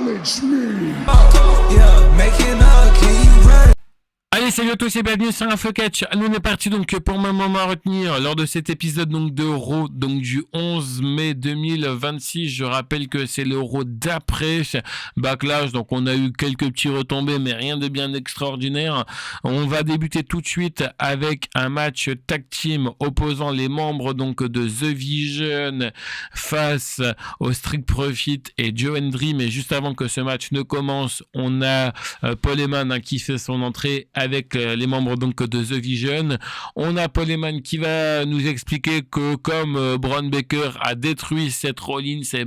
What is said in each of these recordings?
Challenge me. Yeah, making up, can you run? Allez, salut à tous et bienvenue sur InfoCatch. Nous on est parti donc pour un moment à retenir lors de cet épisode donc de Raw, donc du 11 mai 2026. Je rappelle que c'est le Raw d'après Backlash, donc on a eu quelques petits retombées mais rien de bien extraordinaire. On va débuter tout de suite avec un match tag team opposant les membres donc de The Vision face au Street Profit et Joe Hendry. Mais juste avant que ce match ne commence, on a Paul Heyman qui fait son entrée avec les membres donc de The Vision. On a Paul Heyman qui va nous expliquer que comme Braun Baker a détruit Seth Rollins, et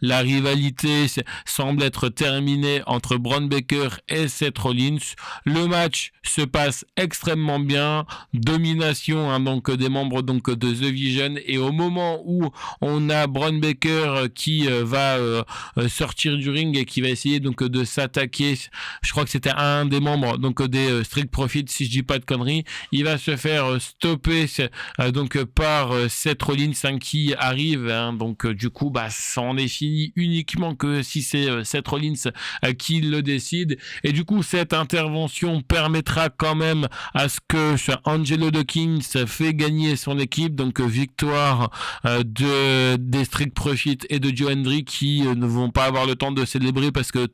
la rivalité semble être terminée entre Braun Baker et Seth Rollins. Le match se passe extrêmement bien, domination donc des membres donc de The Vision, et au moment où on a Braun Baker qui va sortir du ring et qui va essayer donc de s'attaquer, je crois que c'était un des membres donc des Street Profit, si je dis pas de conneries, il va se faire stopper donc par Seth Rollins qui arrive, donc du coup ça en est fini uniquement que si c'est Seth Rollins qui le décide, et du coup cette intervention permettra quand même à ce que Angelo Dawkins fait gagner son équipe, donc victoire des Street Profit et de Joe Hendry qui ne vont pas avoir le temps de célébrer parce que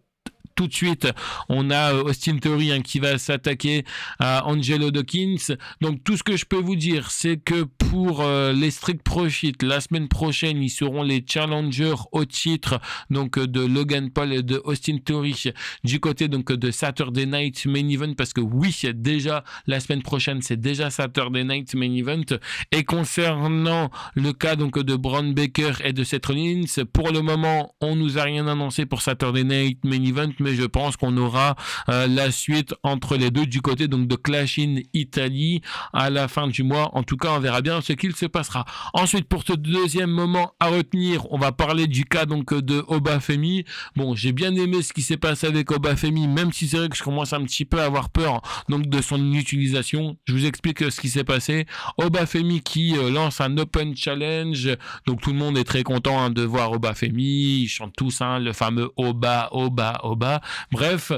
tout de suite, on a Austin Theory qui va s'attaquer à Angelo Dawkins. Donc tout ce que je peux vous dire, c'est que pour les Street Profit, la semaine prochaine, ils seront les challengers au titre donc de Logan Paul et de Austin Theory du côté donc de Saturday Night Main Event, parce que oui, déjà la semaine prochaine, c'est déjà Saturday Night Main Event. Et concernant le cas donc de Braun Baker et de Seth Rollins, pour le moment, on nous a rien annoncé pour Saturday Night Main Event, mais je pense qu'on aura la suite entre les deux du côté donc de Clash in Italy à la fin du mois. En tout cas, on verra bien ce qu'il se passera. Ensuite, pour ce deuxième moment à retenir, on va parler du cas donc de Oba Femi. Bon, j'ai bien aimé ce qui s'est passé avec Oba Femi, même si c'est vrai que je commence un petit peu à avoir peur donc de son utilisation. Je vous explique ce qui s'est passé. Oba Femi qui lance un Open Challenge, donc tout le monde est très content de voir Oba Femi. Ils chantent tous le fameux Oba, Oba, Oba. Bref,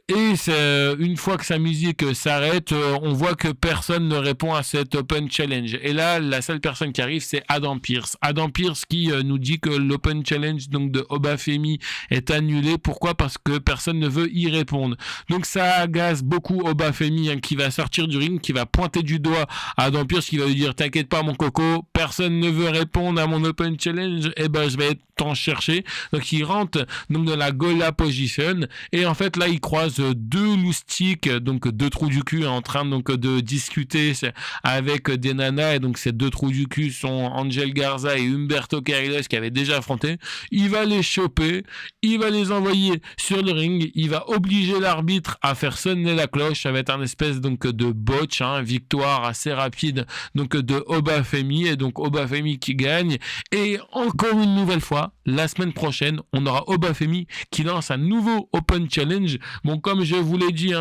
et une fois que sa musique s'arrête, on voit que personne ne répond à cet Open Challenge. Et là, la seule personne qui arrive, c'est Adam Pearce. Adam Pearce qui nous dit que l'Open Challenge donc de Oba Femi est annulé. Pourquoi ? Parce que personne ne veut y répondre. Donc ça agace beaucoup Oba Femi qui va sortir du ring, qui va pointer du doigt Adam Pearce, qui va lui dire: t'inquiète pas mon coco, personne ne veut répondre à mon Open Challenge, et je vais t'en chercher. Donc il rentre donc dans la Gola Position, et en fait là il croise deux loustiques, donc deux trous du cul, en train donc de discuter avec des nanas, et donc ces deux trous du cul sont Angel Garza et Humberto Carrillo qui avaient déjà affronté. Il va les choper, il va les envoyer sur le ring, il va obliger l'arbitre à faire sonner la cloche. Ça va être un espèce donc de botch, victoire assez rapide donc de Oba Femi, et donc Oba Femi qui gagne. Et encore une nouvelle fois, la semaine prochaine, on aura Oba Femi qui lance un nouveau Open Challenge. Bon, comme je vous l'ai dit,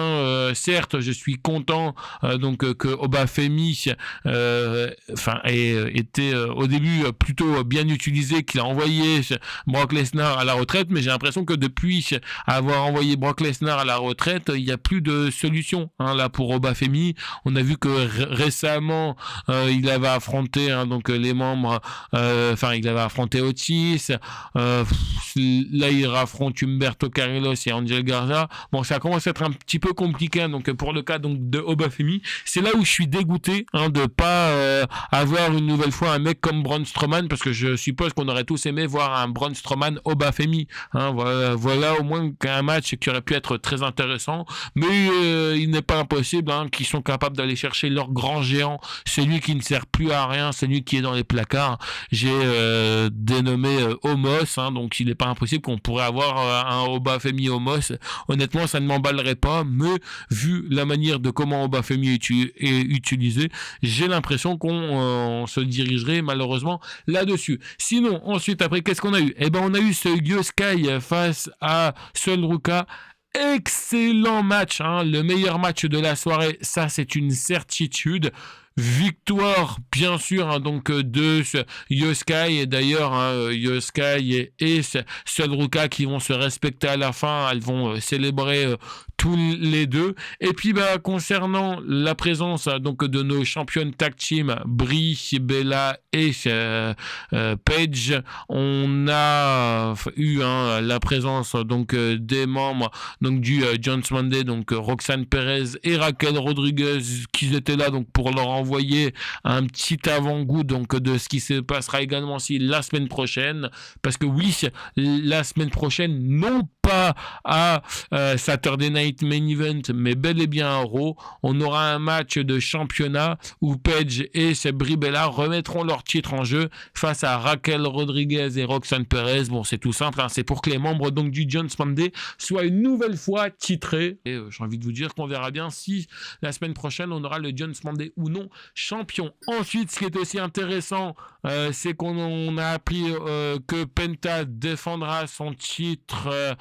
certes, je suis content donc que Oba Femi était au début plutôt bien utilisé, qu'il a envoyé Brock Lesnar à la retraite, mais j'ai l'impression que depuis avoir envoyé Brock Lesnar à la retraite, il n'y a plus de solution là pour Oba Femi. On a vu que récemment il avait affronté donc les membres, il avait affronté Otis, là il affronte Humberto Carrillo et Angel Garza. Bon, ça commence à être un petit peu compliqué donc pour le cas donc de Oba Femi. C'est là où je suis dégoûté de pas avoir une nouvelle fois un mec comme Braun Strowman, parce que je suppose qu'on aurait tous aimé voir un Braun Strowman Oba Femi. Voilà au moins un match qui aurait pu être très intéressant, mais il n'est pas impossible qu'ils sont capables d'aller chercher leur grand géant, celui qui ne sert plus à rien, celui qui est dans les placards. J'ai dénommé Omos, donc il n'est pas impossible qu'on pourrait avoir un Oba Femi Omos. Honnêtement, ça ne m'emballerait pas, mais vu la manière de comment Oba Femi est utilisé, j'ai l'impression qu'on se dirigerait malheureusement là-dessus. Sinon, ensuite, après, qu'est-ce qu'on a eu ? On a eu ce Io Sky face à Sol Ruka. Excellent match, le meilleur match de la soirée, ça c'est une certitude. victoire bien sûr hein, donc de Yoskai, et d'ailleurs hein, Yoskai et Sudruka qui vont se respecter à la fin, elles vont célébrer tous les deux. Et puis concernant la présence donc de nos championnes tag team Brie, Bella et Paige, on a eu la présence donc des membres donc du Jones Monday, donc Roxanne Perez et Raquel Rodriguez qui étaient là donc pour leur envoyer un petit avant-goût donc de ce qui se passera également aussi la semaine prochaine, parce que oui, la semaine prochaine, non pas à Saturday Night Main Event, mais bel et bien à Raw, on aura un match de championnat où Paige et Brie Bella remettront leur titre en jeu face à Raquel Rodriguez et Roxanne Perez. Bon, c'est tout simple, hein, c'est pour que les membres donc du Jones Monday soient une nouvelle fois titrés. Et j'ai envie de vous dire qu'on verra bien si la semaine prochaine on aura le Jones Monday ou non champion. Ensuite, ce qui est aussi intéressant, c'est qu'on a appris que Penta défendra son titre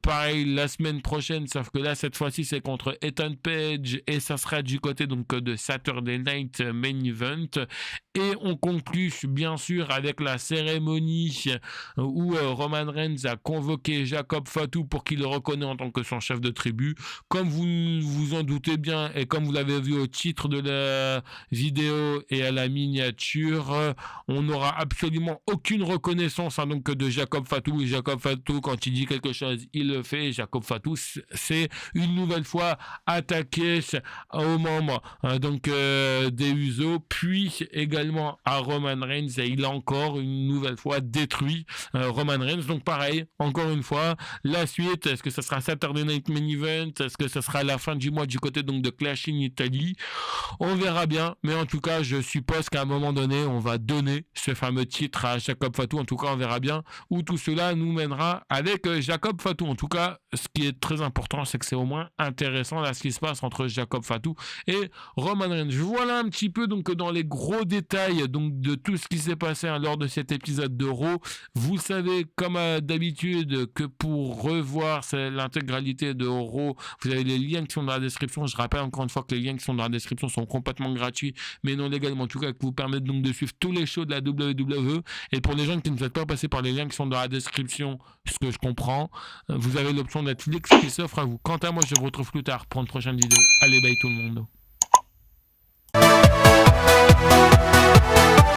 pareil la semaine prochaine, sauf que là cette fois-ci c'est contre Ethan Page et ça sera du côté donc de Saturday Night Main Event. Et on conclut bien sûr avec la cérémonie où Roman Reigns a convoqué Jacob Fatu pour qu'il le reconnaisse en tant que son chef de tribu. Comme vous vous en doutez bien et comme vous l'avez vu au titre de la vidéo et à la miniature, on n'aura absolument aucune reconnaissance donc de Jacob Fatu. Et Jacob Fatu, quand il dit quelque chose, il le fait. Jacob Fatu, c'est une nouvelle fois attaqué aux membres donc des Usos, puis également à Roman Reigns, et il a encore une nouvelle fois détruit Roman Reigns. Donc pareil, encore une fois, la suite, est-ce que ce sera Saturday Night Main Event, est-ce que ce sera la fin du mois du côté donc de Clash in Italy, on verra bien, mais en tout cas je suppose qu'à un moment donné on va donner ce fameux titre à Jacob Fatu. En tout cas on verra bien où tout cela nous mènera avec Jacob Fatu. En tout cas ce qui est très important, c'est que c'est au moins intéressant là ce qui se passe entre Jacob Fatu et Roman Reigns. Voilà un petit peu donc dans les gros détails donc de tout ce qui s'est passé lors de cet épisode de Raw. Vous savez comme d'habitude que pour revoir l'intégralité de Raw, vous avez les liens qui sont dans la description. Je rappelle encore une fois que les liens qui sont dans la description sont complètement gratuits mais non légalement, en tout cas qui vous permettent donc de suivre tous les shows de la WWE. Et pour les gens qui ne souhaitent pas passer par les liens qui sont dans la description, ce que je comprends, vous avez l'option Netflix qui s'offre à vous. Quant à moi, je vous retrouve plus tard pour une prochaine vidéo. Allez, bye tout le monde.